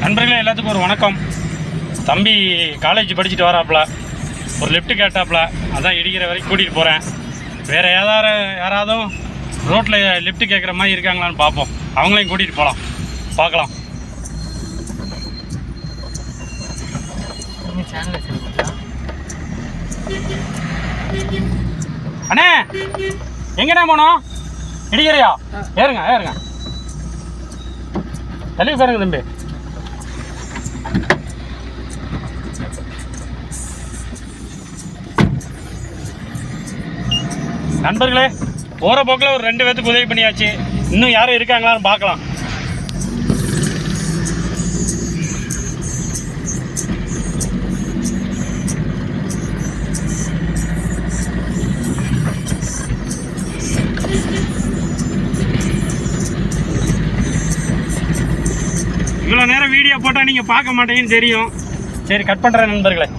நண்பர்களே எல்லாத்துக்கும் ஒரு வணக்கம். தம்பி காலேஜ் படிச்சுட்டு வராப்புல, ஒரு லிஃப்ட் கேட்டாப்புல, அதான் இடிக்கிற வரைக்கும் கூட்டிகிட்டு போகிறேன். வேறு யாராவது ரோட்டில் லிஃப்ட் கேட்குற மாதிரி இருக்காங்களான்னு பார்ப்போம். அவங்களையும் கூட்டிகிட்டு போகலாம், பார்க்கலாம். அண்ணே எங்கண்ணே போனோம்? இடிக்கிறையா? ஏறுங்க ஏறுங்க, தள்ளி உட்காருங்க தம்பி. நண்பர்களே, போகிற போக்கில் ஒரு 2 பேத்துக்கு உதவி பண்ணியாச்சு. இன்னும் யாரும் இருக்காங்களான்னு பார்க்கலாம். இவ்வளோ நேரம் வீடியோ போட்டால் நீங்கள் பார்க்க மாட்டேங்கன்னு தெரியும். சரி, கட் பண்ணுறேன் நண்பர்களே.